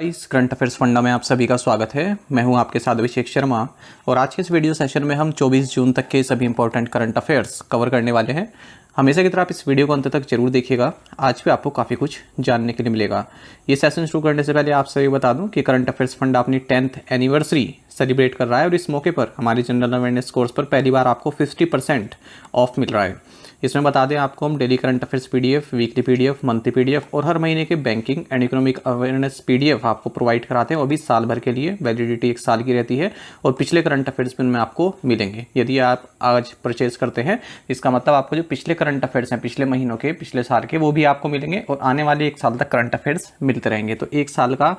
इस current affairs funda में आप सभी का स्वागत है। मैं हूं आपके साथ अभिषेक शर्मा और आज के इस वीडियो सेशन में हम 24 जून तक के सभी इंपॉर्टेंट करंट अफेयर्स कवर करने वाले हैं। हमेशा की तरह आप इस वीडियो को अंत तक जरूर देखिएगा। आज भी आपको काफ़ी कुछ जानने के लिए मिलेगा। ये सेशन शुरू करने से पहले आप सभी बता दूं कि करंट अफेयर्स फंडा अपनी 10th एनिवर्सरी सेलिब्रेट कर रहा है और इस मौके पर हमारे जनरल अवेयरनेस कोर्स पर पहली बार आपको 50% ऑफ मिल रहा है। इसमें बता दें आपको हम daily current affairs PDF, weekly PDF, monthly PDF और हर महीने के banking and economic awareness PDF आपको प्रोवाइड कराते हैं। वो भी साल भर के लिए, वैलिडिटी 1 साल की रहती है और पिछले करंट अफेयर्स में आपको मिलेंगे। यदि आप आज परचेज करते हैं इसका मतलब आपको जो पिछले करंट अफेयर्स हैं, पिछले महीनों के, पिछले साल के, वो भी आपको मिलेंगे और आने वाले 1 साल तक करंट अफेयर्स मिलते रहेंगे। तो 1 साल का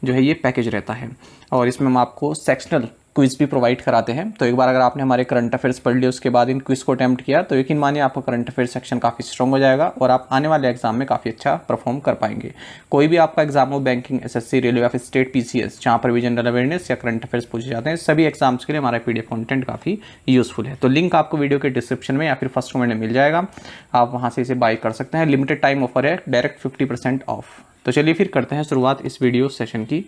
जो है ये पैकेज रहता है और इसमें हम आपको सेक्शनल क्विज भी प्रोवाइड कराते हैं। तो एक बार अगर आपने हमारे करंट अफेयर्स पढ़ लिए उसके बाद इन क्विज को अटेम्प्ट किया तो यकीन मानिए आपका करंट अफेयर्स सेक्शन काफ़ी स्ट्रॉन्ग हो जाएगा और आप आने वाले एग्जाम में काफ़ी अच्छा परफॉर्म कर पाएंगे। कोई भी आपका एग्जाम हो, बैंकिंग, एसएससी, रेलवे या फिर स्टेट पीसीएस, जहाँ पर भी जनरल अवेयरनेस या करंट अफेयर्स पूछे जाते हैं, सभी एग्जाम्स के लिए हमारा पीडीएफ कंटेंट काफ़ी यूजफुल है। तो लिंक आपको वीडियो के डिस्क्रिप्शन में या फिर फर्स्ट कमेंट में मिल जाएगा। आप वहाँ से इसे बाय कर सकते हैं। लिमिटेड टाइम ऑफर है, डायरेक्ट 50% ऑफ। तो चलिए फिर करते हैं शुरुआत इस वीडियो सेशन की।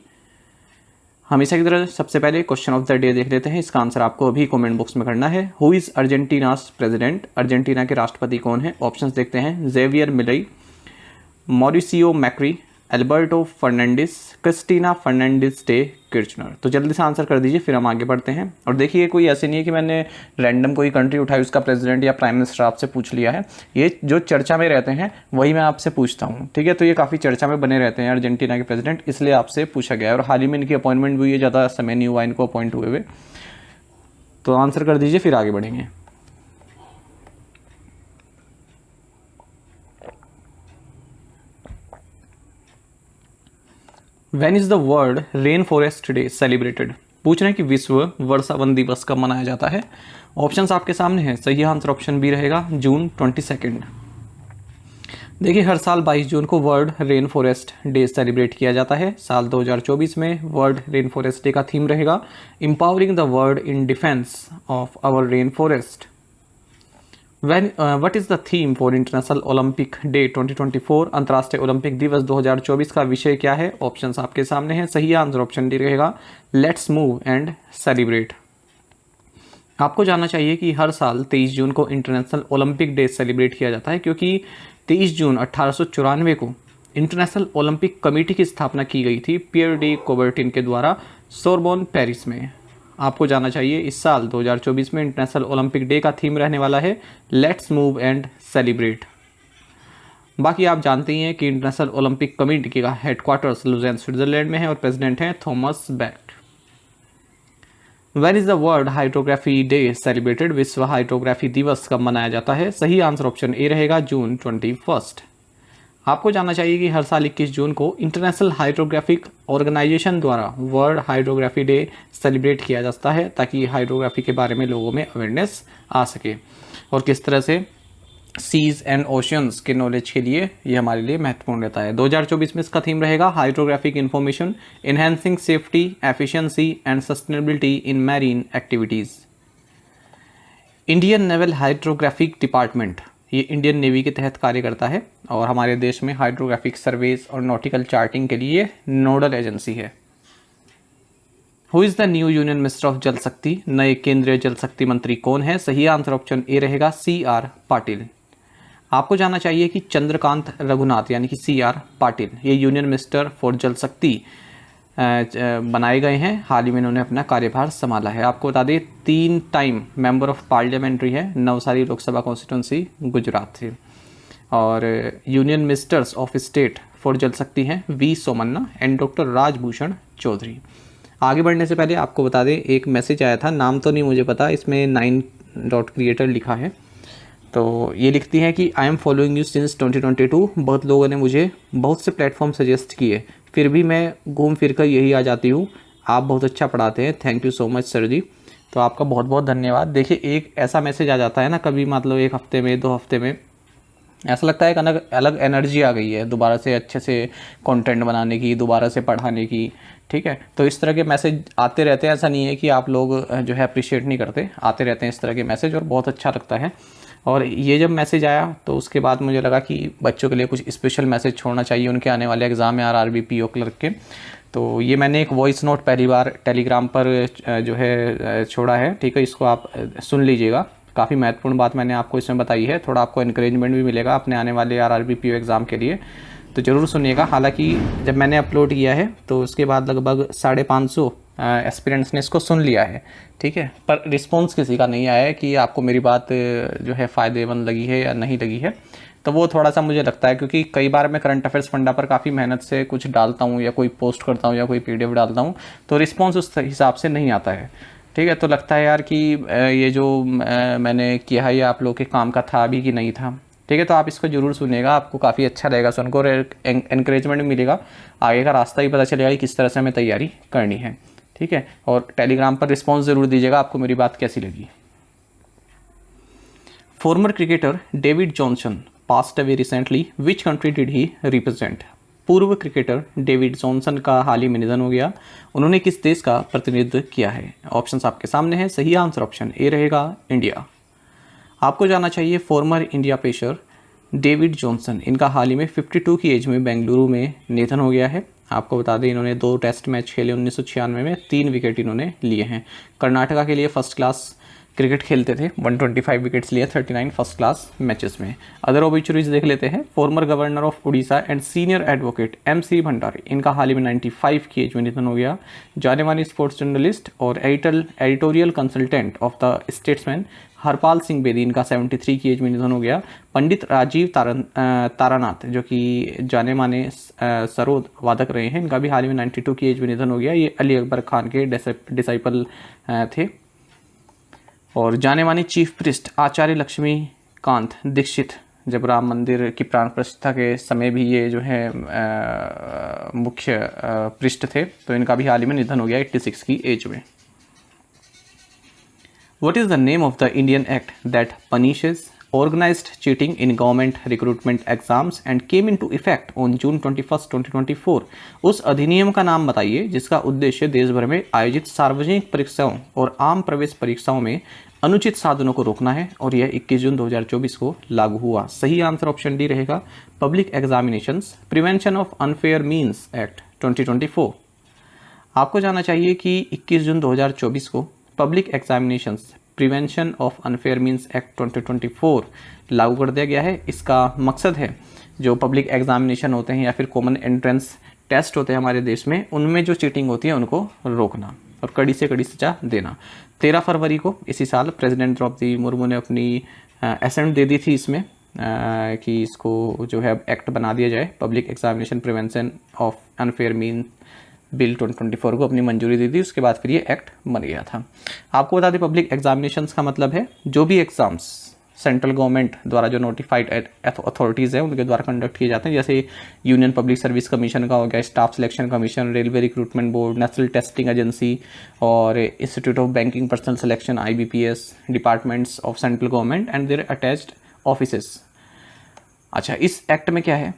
हमेशा की तरह सबसे पहले क्वेश्चन ऑफ द डे देख लेते हैं। इसका आंसर आपको अभी कमेंट बॉक्स में करना है। Who is Argentina's president? Argentina के राष्ट्रपति कौन है? ऑप्शंस देखते हैं। Javier Milei, Mauricio Macri, Alberto Fernandez, Cristina Fernandez de Kirchner. तो जल्दी से आंसर कर दीजिए, फिर हम आगे बढ़ते हैं। और देखिए कोई ऐसे नहीं है कि मैंने रैंडम कोई कंट्री उठाई, उसका प्रेसिडेंट या प्राइम मिनिस्टर आपसे पूछ लिया है। ये जो चर्चा में रहते हैं वही मैं आपसे पूछता हूँ, ठीक है। तो ये काफ़ी चर्चा में बने रहते हैं अर्जेंटीना के प्रेसिडेंट, इसलिए आपसे पूछा गया है। और हाल ही में इनकी अपॉइंटमेंट हुई है, ज़्यादा समय नहीं हुआ इनको अपॉइंट हुए हुए। तो आंसर कर दीजिए, फिर आगे बढ़ेंगे। When is the world rain forest day celebrated? पूछ रहे हैं कि विश्व वर्षा वन दिवस कब मनाया जाता है। ऑप्शंस आपके सामने हैं। सही आंसर ऑप्शन बी रहेगा, जून 22। देखिए हर साल 22 जून को world rain forest day celebrate किया जाता है। साल 2024 में वर्ल्ड रेन फॉरेस्ट डे का थीम रहेगा empowering the world in defence of our rain forest. What is the theme for international Olympic day 2024? अंतर्राष्ट्रीय ओलंपिक दिवस 2024 का विषय क्या है? ऑप्शंस आपके सामने हैं। सही आंसर ऑप्शन डी रहेगा, लेट्स मूव एंड सेलिब्रेट। आपको जानना चाहिए कि हर साल 23 जून को इंटरनेशनल ओलंपिक डे सेलिब्रेट किया जाता है क्योंकि 23 जून 1894 को इंटरनेशनल ओलंपिक कमेटी की स्थापना की गई थी पियर डी कोबर्टिन के द्वारा सोरबोन, पेरिस में। आपको जानना चाहिए इस साल 2024 में इंटरनेशनल ओलंपिक डे का थीम रहने वाला है लेट्स मूव एंड सेलिब्रेट। बाकी आप जानते ही हैं कि इंटरनेशनल ओलंपिक कमेटी का हेडक्वार्टर्स लुज़ेन, स्विट्जरलैंड में है और प्रेसिडेंट हैं Thomas back. When is the world hydrography day celebrated? विश्व हाइड्रोग्राफी दिवस कब मनाया जाता है? सही आंसर ऑप्शन ए रहेगा, जून 21। आपको जानना चाहिए कि हर साल 21 जून को इंटरनेशनल हाइड्रोग्राफिक ऑर्गेनाइजेशन द्वारा वर्ल्ड हाइड्रोग्राफी डे सेलिब्रेट किया जाता है ताकि हाइड्रोग्राफी के बारे में लोगों में अवेयरनेस आ सके और किस तरह से सीज एंड ओशियंस के नॉलेज के लिए ये हमारे लिए महत्वपूर्ण रहता है। 2024 में इसका थीम रहेगा hydrographic information enhancing safety, efficiency and sustainability in marine activities. Indian naval hydrographic department ये इंडियन नेवी के तहत कार्य करता है और हमारे देश में हाइड्रोग्राफिक सर्वेस और नॉटिकल चार्टिंग के लिए नोडल एजेंसी है। Who is the new union minister of जल शक्ति? नए केंद्रीय जल शक्ति मंत्री कौन है? सही आंसर ऑप्शन ए रहेगा, CR पाटिल। आपको जानना चाहिए कि चंद्रकांत रघुनाथ यानी कि CR पाटिल ये यूनियन मिनिस्टर फॉर जल शक्ति बनाए गए हैं। हाल ही में इन्होंने अपना कार्यभार संभाला है। आपको बता दें 3 टाइम मेंबर ऑफ पार्लियामेंट्री है, नवसारी लोकसभा कॉन्स्टिट्यूंसी गुजरात से। और union ministers of state for Jal Shakti हैं V Somanna and doctor Rajbhushan Chaudhary. आगे बढ़ने से पहले आपको बता दें एक मैसेज आया था, नाम तो नहीं मुझे पता, इसमें 9.creator लिखा है। तो ये लिखती हैं कि I am following you since 2022। बहुत लोगों ने मुझे बहुत से प्लेटफॉर्म सजेस्ट किए, फिर भी मैं घूम फिर कर यही आ जाती हूँ। आप बहुत अच्छा पढ़ाते हैं, thank you so much sir ji. तो आपका बहुत बहुत धन्यवाद। देखिए एक ऐसा मैसेज आ जाता है ना कभी, मतलब 1 हफ्ते में, 2 हफ्ते में, ऐसा लगता है एक अलग एनर्जी आ गई है दोबारा से अच्छे से कंटेंट बनाने की, दोबारा से पढ़ाने की, ठीक है। तो इस तरह के मैसेज आते रहते हैं, ऐसा नहीं है कि आप लोग जो है अप्रिशिएट नहीं करते, आते रहते हैं इस तरह के मैसेज और बहुत अच्छा लगता है। और ये जब मैसेज आया तो उसके बाद मुझे लगा कि बच्चों के लिए कुछ स्पेशल मैसेज छोड़ना चाहिए उनके आने वाले एग्ज़ाम में RRB PO क्लर्क के। तो ये मैंने एक वॉइस नोट पहली बार टेलीग्राम पर जो है छोड़ा है, ठीक है, इसको आप सुन लीजिएगा। काफ़ी महत्वपूर्ण बात मैंने आपको इसमें बताई है, थोड़ा आपको एनकरेजमेंट भी मिलेगा अपने आने वाले RRB PO एग्ज़ाम के लिए, तो ज़रूर सुनिएगा। हालांकि जब मैंने अपलोड किया है तो उसके बाद लगभग 550 एस्पिरेंट्स ने इसको सुन लिया है, ठीक है, पर रिस्पॉन्स किसी का नहीं आया है कि आपको मेरी बात जो है फ़ायदेमंद लगी है या नहीं लगी है। तो वो थोड़ा सा मुझे लगता है, क्योंकि कई बार मैं करंट अफेयर्स फंडा पर काफ़ी मेहनत से कुछ डालता हूँ या कोई पोस्ट करता हूँ या कोई PDF डालता हूँ, तो रिस्पॉन्स उस हिसाब से नहीं आता है, ठीक है। तो लगता है यार कि ये जो मैंने किया है ये आप लोग के काम का था भी कि नहीं था, ठीक है। तो आप इसको ज़रूर सुनिएगा, आपको काफ़ी अच्छा रहेगा सुनकर, एनकरेजमेंट मिलेगा, आगे का रास्ता ही पता चलेगा कि किस तरह से हमें तैयारी करनी है, ठीक है। और टेलीग्राम पर रिस्पॉन्स ज़रूर दीजिएगा आपको मेरी बात कैसी लगी। Farmer cricketer David Johnson passed away recently, which country did he represent? पूर्व क्रिकेटर डेविड जॉनसन का हाल ही में निधन हो गया, उन्होंने किस देश का प्रतिनिधित्व किया है? ऑप्शंस आपके सामने हैं, सही आंसर ऑप्शन ए रहेगा, इंडिया। आपको जानना चाहिए farmer India pacer David Johnson, इनका हाल ही में 52 की एज में बेंगलुरु में निधन हो गया है। आपको बता दें इन्होंने 2 टेस्ट मैच खेले 1996 में, 3 विकेट इन्होंने लिए हैं। कर्नाटका के लिए फर्स्ट क्लास क्रिकेट खेलते थे, 125 विकेट्स लिए 39 फर्स्ट क्लास मैचेस में। अदर ओबिचुरीज देख लेते हैं। Former governor of Orissa and senior advocate MC Bhandari, इनका हाल ही में 95 की एज में निधन हो गया। जाने मानी स्पोर्ट्स जर्नलिस्ट और editorial consultant of the statesman Harpal Singh Bedi, इनका 73 की एज में निधन हो गया। पंडित राजीव तारानाथ, जो कि जाने माने सरोद वादक रहे हैं, इनका भी हाल ही में 92 की एज में निधन हो गया। ये अली अकबर खान के डिसाइपल थे। और जाने मानी चीफ प्रिस्ट आचार्य लक्ष्मीकांत दीक्षित, जब राम मंदिर की प्राण प्रतिष्ठा के समय भी ये जो है मुख्य पृष्ठ थे, तो इनका भी हाल ही में निधन हो गया 86 की एज में। What is the name of the Indian act that punishes organized cheating in government recruitment exams and came into effect on June 21, 2024? उस अधिनियम का नाम बताइए जिसका उद्देश्य देश भर में आयोजित सार्वजनिक परीक्षाओं और आम प्रवेश परीक्षाओं में अनुचित साधनों को रोकना है, और यह 21 जून 2024 को लागू हुआ। सही आंसर ऑप्शन डी रहेगा, public examinations prevention of unfair means act 2024। आपको जानना चाहिए कि 21 जून 2024 को public examinations prevention of unfair means act 2024 लागू कर दिया गया है। इसका मकसद है जो पब्लिक एग्जामिनेशन होते हैं या फिर कॉमन एंट्रेंस टेस्ट होते हैं हमारे देश में, उनमें जो चीटिंग होती है उनको रोकना और कड़ी से कड़ी सजा देना। 13 फरवरी को इसी साल प्रेसिडेंट द्रौपदी मुर्मू ने अपनी एसेंट दे दी थी इसमें कि इसको जो है एक्ट बना दिया जाए, public examination prevention of unfair mean bill 2024 को अपनी मंजूरी दी थी। उसके बाद फिर ये एक्ट बन गया था। आपको बता दें पब्लिक एग्जामिनेशंस का मतलब है जो भी एग्जाम्स सेंट्रल गवर्नमेंट द्वारा जो नोटिफाइड अथॉरिटीज़ हैं उनके द्वारा कंडक्ट किए जाते हैं, जैसे यूनियन पब्लिक सर्विस कमीशन का हो गया, staff selection commission, railway recruitment board, national testing agency और institute of banking personnel selection IBPS, departments of central government and their attached offices. अच्छा, इस एक्ट में क्या है,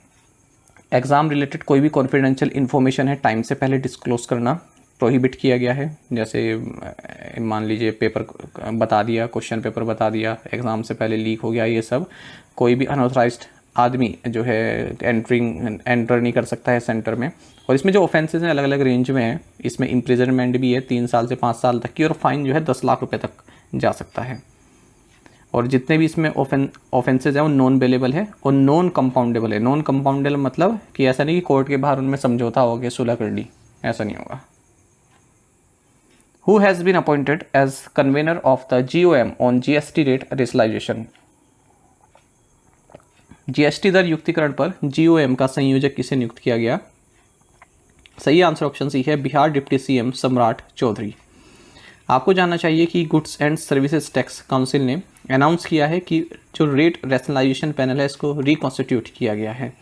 एग्ज़ाम रिलेटेड कोई भी कॉन्फिडेंशियल इन्फॉर्मेशन है टाइम से पहले डिस्क्लोज करना प्रोहिबिट किया गया है। जैसे मान लीजिए पेपर बता दिया, क्वेश्चन पेपर बता दिया, एग्ज़ाम से पहले लीक हो गया, ये सब कोई भी अनऑथराइज्ड आदमी जो है एंटर नहीं कर सकता है सेंटर में। और इसमें जो ऑफेंसेस हैं अलग अलग रेंज में हैं, इसमें इम्प्रिजनमेंट भी है 3 साल से 5 साल तक की, और फाइन जो है 10 लाख रुपये तक जा सकता है। और जितने भी इसमें ऑफेंसेज हैं वो नॉन बेलेबल है और नॉन कंपाउंडेबल है। नॉन कंपाउंडेबल मतलब कि ऐसा नहीं कि कोर्ट के बाहर उनमें समझौता हो गया, सुलह कर ली, ऐसा नहीं होगा। Who has been appointed as convener of the GOM on GST rate rationalization? GST दर युक्तिकरण पर GOM का संयोजक किसे नियुक्त किया गया? सही आंसर ऑप्शन सी है, बिहार डिप्टी CM सम्राट चौधरी। आपको जानना चाहिए कि goods and services tax council ने अनाउंस किया है कि जो रेट रैशनलाइजेशन पैनल है इसको रिकॉन्स्टिट्यूट किया गया है।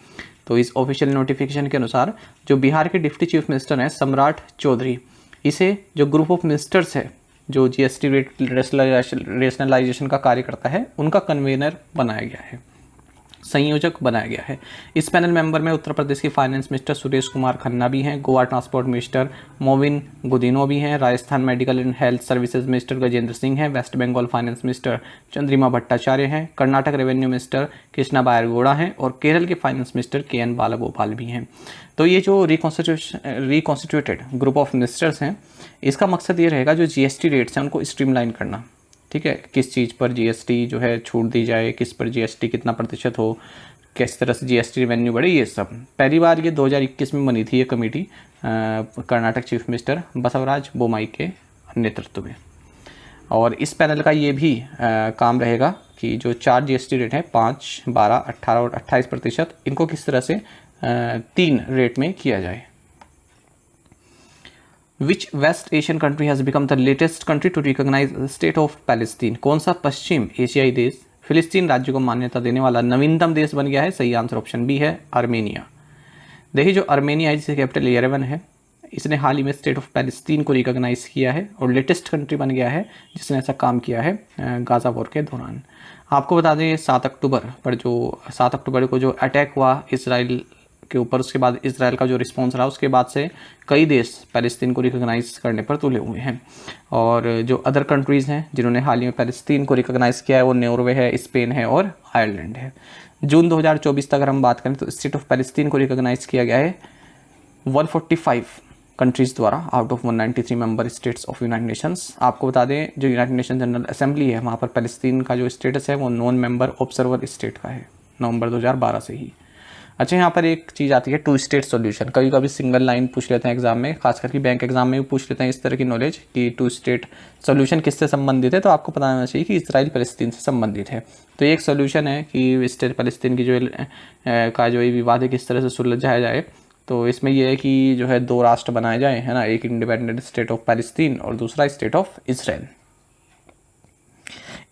तो इस ऑफिशियल नोटिफिकेशन के अनुसार जो बिहार के डिप्टी चीफ मिनिस्टर हैं सम्राट चौधरी, इसे जो ग्रुप ऑफ मिनिस्टर्स है जो GST रेट रैशनलाइजेशन का कार्य करता है उनका कन्वेनर बनाया गया है। संयोजक बनाया गया है। इस पैनल मेंबर में उत्तर प्रदेश के फाइनेंस मिनिस्टर सुरेश कुमार खन्ना भी हैं, गोवा ट्रांसपोर्ट मिनिस्टर मोविन गुदिनो भी हैं, Rajasthan medical and health services minister Gajendra Singh हैं, West Bengal finance minister Chandrima Bhattacharya हैं, कर्नाटक रेवेन्यू मिनिस्टर कृष्णा बायरगोड़ा हैं और केरल के फाइनेंस मिनिस्टर KN बालागोपाल भी हैं। तो ये जो रिकॉन्स्टिट्यूटेड ग्रुप ऑफ मिनिस्टर्स हैं, इसका मकसद ये रहेगा जो GST रेट्स हैं उनको स्ट्रीमलाइन करना। ठीक है, किस चीज़ पर GST जो है छूट दी जाए, किस पर GST कितना प्रतिशत हो, किस तरह से GST रेवेन्यू बढ़े, ये सब। पहली बार ये 2021 में बनी थी ये committee Karnataka chief minister Basavaraj Bommai के नेतृत्व में। और इस पैनल का ये भी काम रहेगा कि जो 4 GST रेट हैं 5, 12, 18 और 28%, इनको किस तरह से 3 रेट में किया जाए। Which West Asian country has become the latest country to recognize the state of Palestine? कौन सा पश्चिम एशियाई देश फिलिस्तीन राज्य को मान्यता देने वाला नवीनतम देश बन गया है? सही आंसर ऑप्शन बी है, आर्मेनिया। देखिए जो आर्मेनिया है जिसकी कैपिटल येरेवन है, इसने हाल ही में स्टेट ऑफ पैलेस्टीन को रिकॉग्नाइज किया है और लेटेस्ट कंट्री बन गया है जिसने ऐसा काम किया है गाज़ा वॉर के दौरान। आपको बता दें 7 अक्टूबर को जो अटैक हुआ इसराइल के ऊपर, उसके बाद इसराइल का जो रिस्पॉन्स रहा, उसके बाद से कई देश पैलेस्तीन को रिकॉग्नाइज करने पर तुले हुए हैं। और जो अदर कंट्रीज़ हैं जिन्होंने हाल ही में पैलेस्तीन को रिकॉग्नाइज किया है वो नॉर्वे है, स्पेन है और आयरलैंड है। जून 2024 तक अगर हम बात करें तो स्टेट ऑफ पैलेस्तीन को रिकॉग्नाइज किया गया है 145 कंट्रीज़ द्वारा out of 193 member states of United Nations. आपको बता दें जो यूनाइटेड नेशन जनरल असेंबली है वहाँ पर पैलेस्तीन का जो स्टेटस है वो नॉन मेंबर ऑब्जर्वर स्टेट का है, नवंबर 2012 से ही। अच्छा, यहाँ पर एक चीज़ आती है 2 स्टेट सॉल्यूशन। कभी कभी सिंगल लाइन पूछ लेते हैं एग्जाम में, खास करके बैंक एग्जाम में भी पूछ लेते हैं इस तरह की नॉलेज कि 2 स्टेट सॉल्यूशन किससे संबंधित है। तो आपको पता होना चाहिए कि इसराइल पैलेस्तीन से संबंधित है। तो एक सॉल्यूशन है कि स्टेट पैलेस्तीन की जो ये विवाद है किस तरह से सुलझाया जाए। तो इसमें यह है कि जो है 2 राष्ट्र बनाए जाए, है ना, एक इंडिपेंडेंट स्टेट ऑफ पैलेस्तीन और दूसरा state of Israel.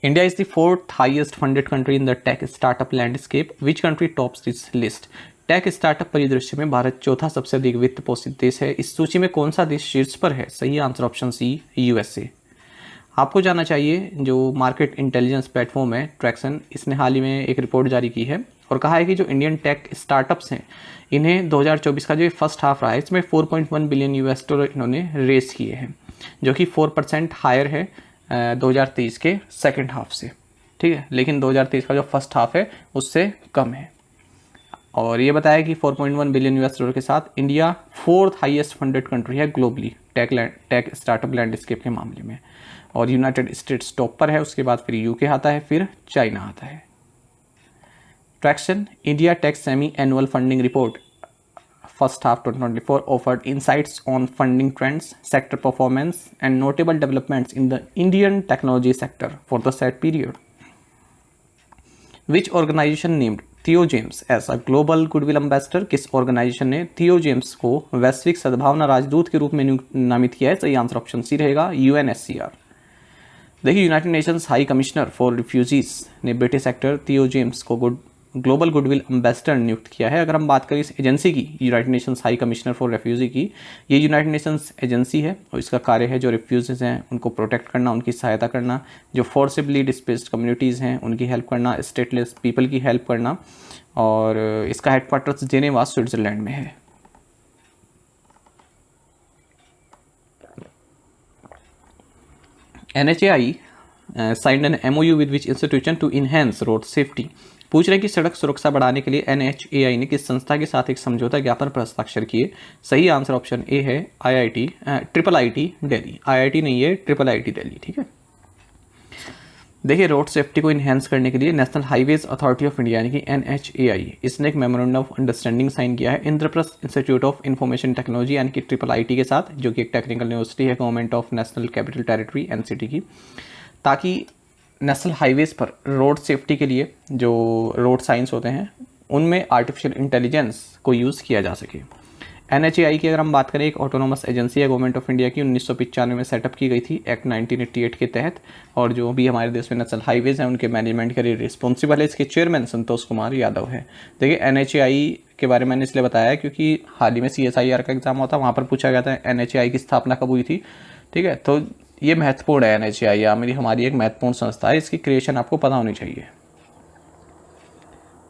India is the 4th highest funded country in the tech startup landscape. Which country tops this list? Tech startup परिदृश्य में भारत चौथा सबसे अधिक वित्त पोषित देश है। इस सूची में कौन सा देश शीर्ष पर है? सही आंसर ऑप्शन सी, USA। आपको जानना चाहिए जो मार्केट इंटेलिजेंस प्लेटफॉर्म है ट्रैक्सन, इसने हाल ही में एक रिपोर्ट जारी की है और कहा है कि जो इंडियन टेक स्टार्टअप्स हैं इन्हें 2024 का जो फर्स्ट हाफ रहा है इसमें $4.1 बिलियन इन्होंने रेस किए हैं, जो कि 4% हायर है 2023 के सेकंड हाफ से। ठीक है, लेकिन 2023 का जो फर्स्ट हाफ है उससे कम है। और ये बताया कि 4.1 बिलियन के साथ India 4th highest funded country है ग्लोबली टेक स्टार्टअप लैंडस्केप के मामले में। और यूनाइटेड स्टेट्स टॉप पर है, उसके बाद फिर यूके आता है, फिर चाइना आता है। Tracxn India tech semi annual funding report first half 2024 offered insights on funding trends, sector performance, and notable developments in the Indian technology sector for the said period. Which organization named Theo James as a global goodwill ambassador? किस organisation ने थियो James को वैश्विक सद्भावना राजदूत के रूप में नामित किया है? सही आंसर ऑप्शन सी रहेगा, UNSCR। देखिए United Nations high commissioner for refugees ने ब्रिटिश एक्टर थियो जेम्स को ग्लोबल गुडविल एम्बेसडर नियुक्त किया है। अगर हम बात करें इस एजेंसी की, United Nations high commissioner for refugee की, ये यूनाइटेड नेशंस एजेंसी है और इसका कार्य है जो रिफ्यूजीज हैं उनको प्रोटेक्ट करना, उनकी सहायता करना, जो फोर्सिबली डिस्प्लेस्ड कम्युनिटीज़ हैं उनकी हेल्प करना, स्टेटलेस पीपल की हेल्प करना। और इसका हेडक्वार्टर्स जेनेवा स्विट्जरलैंड में है। NHAI signed an MOU with which institution to enhance road safety? पूछ रहे कि सड़क सुरक्षा बढ़ाने के लिए NHAI ने किस संस्था के साथ एक समझौता ज्ञापन पर हस्ताक्षर किए? सही आंसर ऑप्शन ए है, IIT दिल्ली। IIT नहीं है, IIT दिल्ली। ठीक है, देखिए रोड सेफ्टी को इन्हेंस करने के लिए national highways authority of India यानी कि NHAI इसने एक मेमोरेंडम ऑफ अंडरस्टैंडिंग साइन किया है Indraprastha institute of information technology यानी कि IIT के साथ, जो कि एक टेक्निकल यूनिवर्सिटी है government of national capital territory NCT की, ताकि नेशनल हाईवेज़ पर रोड सेफ्टी के लिए जो रोड साइंस होते हैं उनमें आर्टिफिशियल इंटेलिजेंस को यूज़ किया जा सके। NHAI की अगर हम बात करें, एक ऑटोनोमस एजेंसी है गवर्नमेंट ऑफ इंडिया की, 1995 में सेटअप की गई थी एक्ट 1988 के तहत। और जो भी हमारे देश में नेशनल हाईवेज़ हैं उनके मैनेजमेंट के लिए रिस्पॉन्सिबल है, इसके चेयरमैन संतोष कुमार यादव है। देखिए NHAI के बारे में मैंने इसलिए बताया क्योंकि हाल ही में CSIR का एग्जाम हुआ था, वहाँ पर पूछा गया था NHAI की स्थापना कब हुई थी। ठीक है, तो ये महत्वपूर्ण है। NHAI हमारी एक महत्वपूर्ण संस्था है, इसकी क्रिएशन आपको पता होनी चाहिए।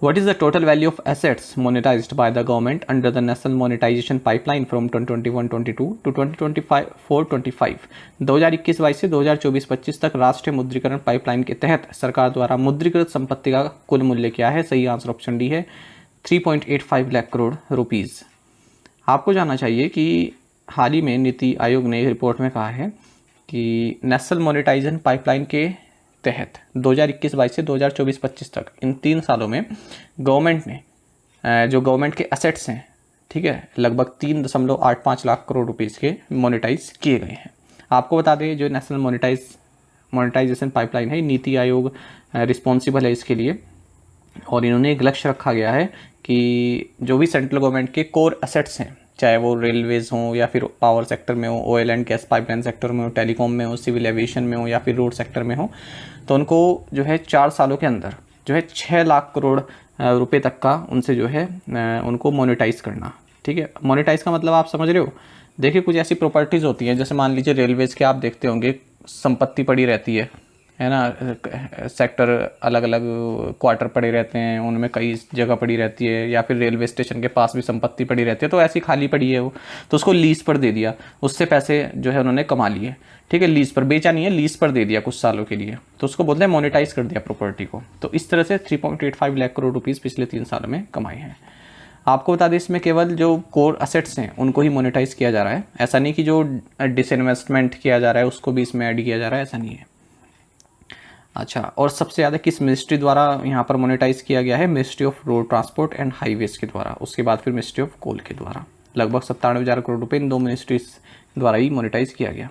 What is the total value of assets monetized by the government under the national monetization pipeline from 2021-22 to 2024-25? 2021-22 से 2024-25 तक राष्ट्रीय मुद्रीकरण पाइपलाइन के तहत सरकार द्वारा मुद्रीकृत संपत्ति का कुल मूल्य क्या है? सही आंसर ऑप्शन डी है 3.85 लाख करोड़ रुपीज़। आपको जानना चाहिए कि हाल ही में नीति आयोग ने रिपोर्ट में कहा है कि नेशनल मोनेटाइजेशन पाइपलाइन के तहत 2021-22 से 2024-25 तक इन 3 सालों में गवर्नमेंट ने जो गवर्नमेंट के एसेट्स हैं, ठीक है, लगभग 3.85 लाख करोड़ रुपीस के मोनेटाइज किए गए हैं। आपको बता दें जो नेशनल मोनेटाइजेशन पाइपलाइन है, नीति आयोग रिस्पॉन्सिबल है इसके लिए, और इन्होंने एक लक्ष्य रखा गया है कि जो भी सेंट्रल गवर्नमेंट के कोर एसेट्स हैं, चाहे वो रेलवेज़ हों या फिर पावर सेक्टर में हो, oil and gas pipeline sector में हो, टेलीकॉम में हो, सिविल एविएशन में हो या फिर रोड सेक्टर में हो, तो उनको जो है 4 सालों के अंदर जो है 6 लाख करोड़ रुपए तक का उनसे जो है उनको मोनेटाइज करना। ठीक है, मोनेटाइज का मतलब आप समझ रहे हो। देखिए कुछ ऐसी प्रॉपर्टीज़ होती हैं, जैसे मान लीजिए रेलवेज़ के आप देखते होंगे संपत्ति पड़ी रहती है ना, सेक्टर अलग अलग क्वार्टर पड़े रहते हैं, उनमें कई जगह पड़ी रहती है, या फिर रेलवे स्टेशन के पास भी संपत्ति पड़ी रहती है, तो ऐसी खाली पड़ी है वो, तो उसको लीज पर दे दिया, उससे पैसे जो है उन्होंने कमा लिए। ठीक है, लीज पर बेचा नहीं है, लीज पर दे दिया कुछ सालों के लिए, तो उसको बोलते हैं मोनेटाइज कर दिया प्रॉपर्टी को। तो इस तरह से 3.85 लाख करोड़ रुपीज़ पिछले 3 सालों में कमाए हैं। आपको बता दें इसमें केवल जो कोर असेट्स हैं उनको ही मोनेटाइज किया जा रहा है, ऐसा नहीं कि जो डिसइन्वेस्टमेंट किया जा रहा है उसको भी इसमें ऐड किया जा रहा है, ऐसा नहीं है। अच्छा, और सबसे ज़्यादा किस मिनिस्ट्री द्वारा यहाँ पर मोनेटाइज किया गया है? Ministry of road transport and highways के द्वारा, उसके बाद फिर मिनिस्ट्री ऑफ कोल के द्वारा। लगभग 97,000 करोड़ रुपए इन 2 मिनिस्ट्रीज द्वारा ही मोनेटाइज किया गया।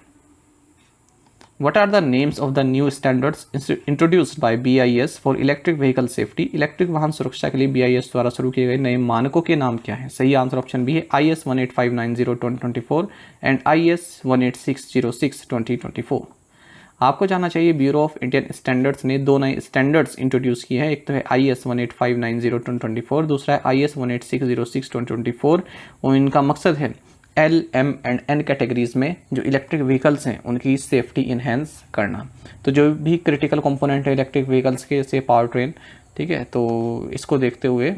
What are the names of the new standards introduced by BIS for electric vehicle safety? Electric वाहन सुरक्षा के लिए BIS द्वारा शुरू किए गए नए मानकों के नाम क्या हैं? सही आंसर ऑप्शन बी है IS 18590-2024 एंड IS 18606-2024। आपको जानना चाहिए ब्यूरो ऑफ इंडियन स्टैंडर्ड्स ने 2 नए स्टैंडर्ड्स इंट्रोड्यूस किए हैं। एक तो है IS 18590-2024, दूसरा है IS 18606-2024, और इनका मकसद है L, M and N categories में जो इलेक्ट्रिक व्हीकल्स हैं उनकी सेफ्टी इन्हेंस करना। तो जो भी क्रिटिकल कंपोनेंट है इलेक्ट्रिक व्हीकल्स के, जैसे पावर ट्रेन, ठीक है, तो इसको देखते हुए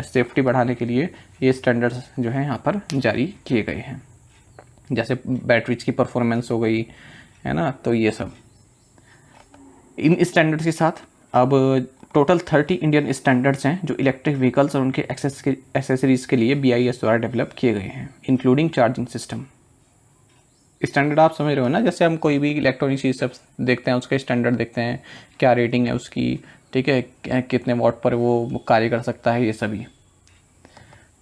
सेफ्टी बढ़ाने के लिए ये स्टैंडर्ड्स जो है यहाँ पर जारी किए गए हैं। जैसे बैटरीज की परफॉर्मेंस हो गई है ना, तो ये सब इन स्टैंडर्ड्स के साथ अब टोटल 30 इंडियन स्टैंडर्ड्स हैं जो इलेक्ट्रिक व्हीकल्स और उनके एक्सेसरीज के लिए BIS द्वारा डेवलप किए गए हैं, इंक्लूडिंग चार्जिंग सिस्टम। स्टैंडर्ड आप समझ रहे हो ना, जैसे हम कोई भी इलेक्ट्रॉनिक चीज़ सब देखते हैं उसका स्टैंडर्ड देखते हैं, क्या रेटिंग है उसकी, ठीक है, कितने वॉट पर वो कार्य कर सकता है, ये सभी।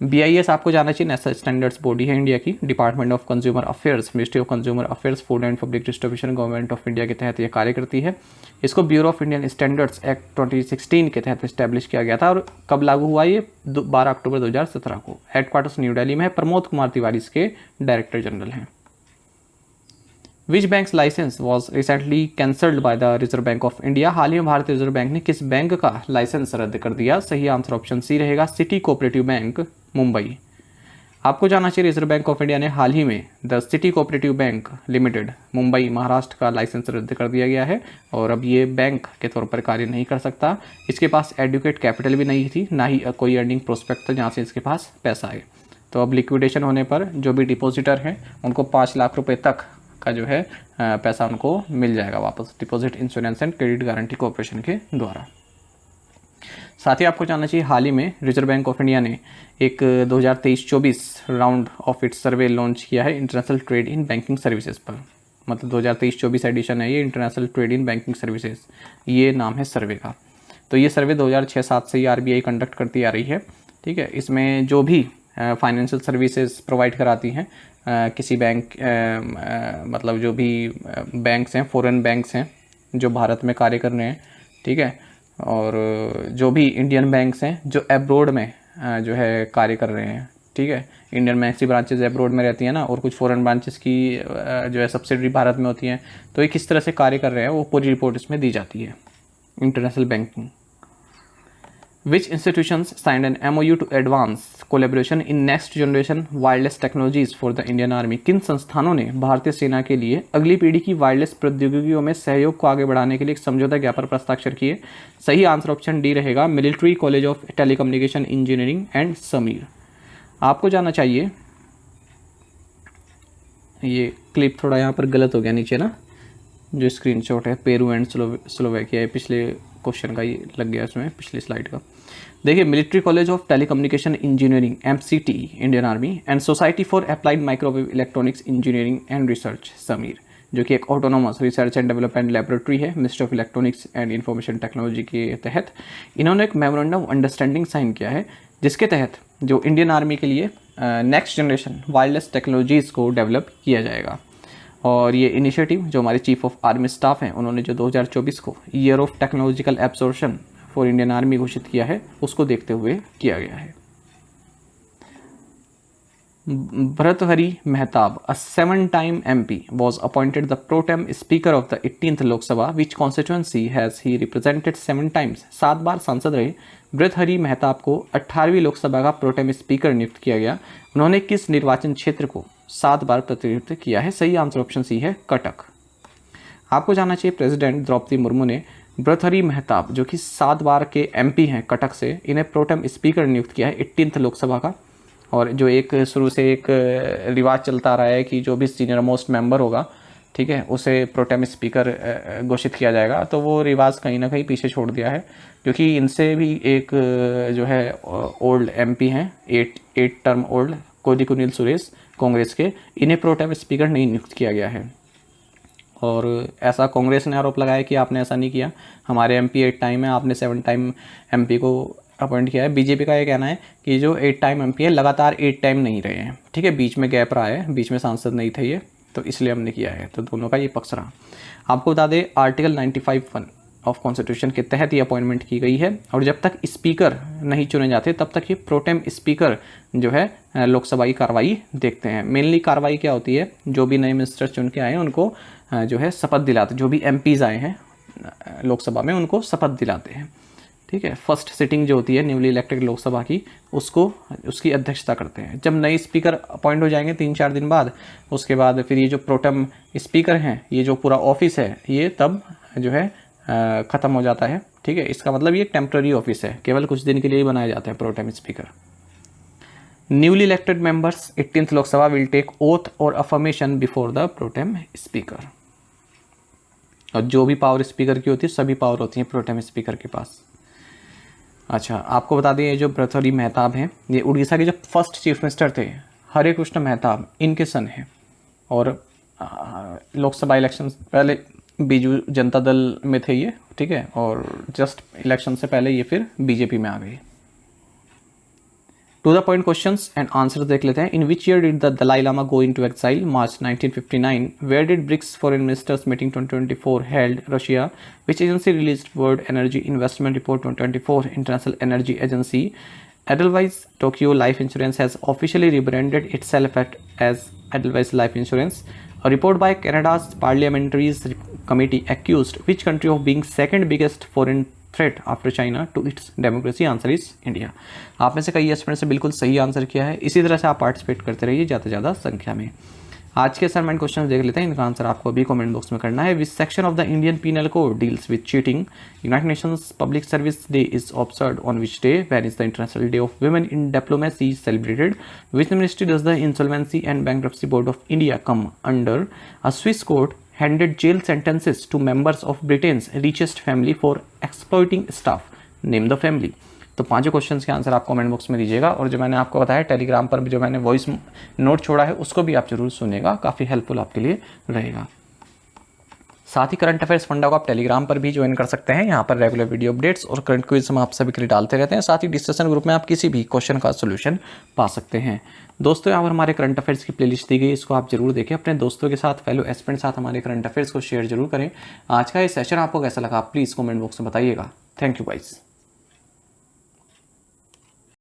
BIS आपको जानना चाहिए नेशनल स्टैंडर्ड्स बॉडी है इंडिया की, department of consumer affairs, ministry of consumer affairs, food and public distribution, government of India के तहत ये कार्य करती है। इसको bureau of Indian standards act 2016 के तहत इस्टेब्लिश किया गया था, और कब लागू हुआ ये? 12 अक्टूबर 2017 को। हेडक्वार्टर्स न्यू दिल्ली में है। प्रमोद कुमार तिवारी इसके डायरेक्टर जनरल हैं। Which bank's licence was recently cancelled by the Reserve Bank of India? हाल ही में भारतीय रिजर्व बैंक ने किस बैंक का लाइसेंस रद्द कर दिया? सही आंसर ऑप्शन सी रहेगा सिटी कोऑपरेटिव बैंक मुंबई। आपको जानना चाहिए रिजर्व बैंक ऑफ इंडिया ने हाल ही में the city cooperative bank limited Mumbai Maharashtra का लाइसेंस रद्द कर दिया गया है, और अब ये बैंक के तौर पर कार्य नहीं कर सकता। इसके पास एडुकेट कैपिटल भी नहीं थी, ना ही कोई अर्निंग प्रोस्पेक्ट था जहाँ से इसके पास पैसा आए। तो अब लिक्विडेशन होने पर जो भी डिपॉजिटर हैं उनको 5 लाख रुपये तक का जो है पैसा उनको मिल जाएगा वापस, deposit insurance and credit guarantee corporation के द्वारा। साथ ही आपको जानना चाहिए हाल ही में रिजर्व बैंक ऑफ इंडिया ने एक 2023-24 round of its survey launch किया है international trade in banking services पर। मतलब 2023-24 एडिशन है ये international trade in banking services, ये नाम है सर्वे का। तो ये सर्वे 2006-07 से ही RBI कंडक्ट करती आ रही है। ठीक है, इसमें जो भी फाइनेंशियल सर्विसेज प्रोवाइड कराती हैं किसी बैंक, मतलब जो भी बैंक्स हैं, फॉरेन बैंक्स हैं जो भारत में कार्य कर रहे हैं, ठीक है, और जो भी इंडियन बैंक्स हैं जो एब्रोड में जो है कार्य कर रहे हैं, ठीक है, इंडियन बैंक्स की ब्रांचेस एब्रोड में रहती हैं ना, और कुछ फॉरेन ब्रांचेस की जो है सब्सिडरी भारत में होती हैं, तो ये किस तरह से कार्य कर रहे हैं वो पूरी रिपोर्ट इसमें दी जाती है। International banking which institutions signed an MOU to advance collaboration in next generation wireless technologies for the Indian army. किन संस्थानों ने भारतीय सेना के लिए अगली पीढ़ी की वायरलेस प्रौद्योगिकियों में सहयोग को आगे बढ़ाने के लिए एक समझौता ज्ञापन पर हस्ताक्षर किए? सही आंसर ऑप्शन डी रहेगा, military college of telecommunication engineering and Sameer. आपको जाना चाहिए, ये क्लिप थोड़ा यहाँ पर गलत हो गया नीचे ना, जो स्क्रीनशॉट है पेरू एंड स्लोवाकिया है, पिछले क्वेश्चन का ये लग गया इसमें, पिछली स्लाइड का। देखिए, military college of telecommunication engineering MCT Indian army and society for applied microwave electronics engineering and research Sameer, जो कि एक autonomous research and development laboratory है ministry of electronics and information technology के तहत, इन्होंने एक मेमोरेंडम ऑफ अंडरस्टैंडिंग साइन किया है, जिसके तहत जो इंडियन आर्मी के लिए नेक्स्ट जनरेशन वायरलेस टेक्नोलॉजीज़ को डेवलप किया जाएगा। और ये इनिशिएटिव जो हमारे चीफ ऑफ आर्मी स्टाफ हैं, उन्होंने जो 2024 को year of technological absorption for Indian army घोषित किया है, उसको देखते हुए किया गया है। Bhartrihari Mehtab, a 7-time MP, was appointed the pro tem speaker of the 18th Lok Sabha. Which constituency has he represented 7 times? 7 बार सांसद रहे भर्तृहरि मेहताब को 18वीं लोकसभा का प्रो टेम स्पीकर नियुक्त किया गया। उन्होंने किस निर्वाचन क्षेत्र को 7 बार प्रतिनिधित्व किया है? सही आंसर ऑप्शन सी है, कटक। आपको जानना चाहिए, प्रेसिडेंट द्रौपदी मुर्मू ने भर्तृहरि मेहताब, जो कि 7 बार के MP हैं कटक से, इन्हें प्रो टेम स्पीकर नियुक्त किया है 18th लोकसभा का। और जो एक शुरू से एक रिवाज चलता रहा है कि जो भी सीनियर मोस्ट मेंबर होगा, ठीक है, उसे प्रो टेम स्पीकर घोषित किया जाएगा, तो वो रिवाज कहीं ना कहीं पीछे छोड़ दिया है, क्योंकि इनसे भी एक जो है ओल्ड MP हैं, 8 टर्म ओल्ड, कोडिकुनिल सुरेश कांग्रेस के, इन्हें प्रो टेम स्पीकर नहीं नियुक्त किया गया है। और ऐसा कांग्रेस ने आरोप लगाया कि आपने ऐसा नहीं किया, हमारे MP 8 टाइम है, आपने 7 टाइम MP को अपॉइंट किया है। बीजेपी का ये कहना है कि जो 8 टाइम MP है, लगातार 8 टाइम नहीं रहे हैं, ठीक है, बीच में गैप रहा है, बीच में सांसद नहीं थे ये, तो इसलिए हमने किया है। तो दोनों का ये पक्ष रहा। आपको बता दें, आर्टिकल 95(1) ऑफ कॉन्स्टिट्यूशन के तहत ये अपॉइंटमेंट की गई है, और जब तक स्पीकर नहीं चुने जाते तब तक ये प्रो टेम स्पीकर जो है लोकसभा की कार्रवाई देखते हैं। मेनली कार्रवाई क्या होती है, जो भी नए मिनिस्टर चुन के आए हैं उनको जो है शपथ दिलाते, जो भी MPs आए हैं लोकसभा में उनको शपथ दिलाते हैं, ठीक है। फर्स्ट सिटिंग जो होती है न्यूली इलेक्टेड लोकसभा की, उसकी अध्यक्षता करते हैं। जब नए स्पीकर अपॉइंट हो जाएंगे 3-4 दिन बाद, उसके बाद फिर ये जो प्रोटेम स्पीकर हैं, ये जो पूरा ऑफिस है, ये तब जो है ख़त्म हो जाता है, ठीक है। इसका मतलब ये टेम्प्रेरी ऑफिस है, केवल कुछ दिन के लिए ही बनाया जाता है pro tem speaker. Newly elected members 18th Lok Sabha will take oath और affirmation before the pro tem speaker. और जो भी पावर स्पीकर की होती है, सभी पावर होती है प्रोटेम स्पीकर के पास। अच्छा, आपको बता दें, ये जो भर्तृहरि मेहताब हैं, ये उड़ीसा के जो फर्स्ट चीफ मिनिस्टर थे, हरे कृष्ण मेहताब, इनके सन हैं। और लोकसभा इलेक्शन पहले बीजू जनता दल में थे ये, ठीक है, और जस्ट इलेक्शन से पहले ये फिर बीजेपी में आ गए। To the point questions and answers देख लेते हैं। In which year did the Dalai Lama go into exile? March 1959। Where did BRICS foreign ministers meeting 2024 held? Russia. Which agency released world energy investment report 2024? International energy agency. Edelweiss Tokyo Life Insurance has officially rebranded itself as Edelweiss Life Insurance. A report by Canada's Parliamentary Committee accused which country of being second biggest foreign threat after China to its democracy? Answer is India. आप में से कई aspirants ने बिल्कुल सही answer किया है। इसी तरह से आप पार्टिसिपेट करते रहिए ज़्यादा से ज़्यादा संख्या में। आज के असाइनमेंट क्वेश्चन देख लेते हैं, इनका आंसर आपको अभी कमेंट बॉक्स में करना है। Which section of the Indian penal code deals with cheating? United Nations public service day is observed on which day? Where is the international day of women in diplomacy celebrated? Which ministry does the insolvency and bankruptcy board of India come under? A Swiss court handed jail sentences to members of Britain's richest family for exploiting staff. Name the family. तो पांचों questions के answer आप comment box में दीजिएगा, और जो मैंने आपको बताया टेलीग्राम पर जो मैंने वॉइस नोट छोड़ा है उसको भी आप जरूर सुनिएगा, काफ़ी हेल्पफुल आपके लिए रहेगा। साथ ही करंट अफेयर्स फंडा को आप टेलीग्राम पर भी ज्वाइन कर सकते हैं। यहाँ पर रेगुलर वीडियो अपडेट्स और करंट क्विज हम आप सभी के लिए डालते रहते हैं। साथ ही डिस्कशन ग्रुप में आप किसी भी क्वेश्चन का सोल्यूशन पा सकते हैं। दोस्तों, यहाँ पर हमारे करंट अफेयर्स की प्लेलिस्ट दी गई, इसको आप जरूर देखें। अपने दोस्तों के साथ, फेलो एस्पिरेंट साथ हमारे करंट अफेयर्स को शेयर जरूर करें। आज का ये सेशन आपको कैसा लगा, प्लीज़ कमेंट बॉक्स में बताइएगा। Thank you guys.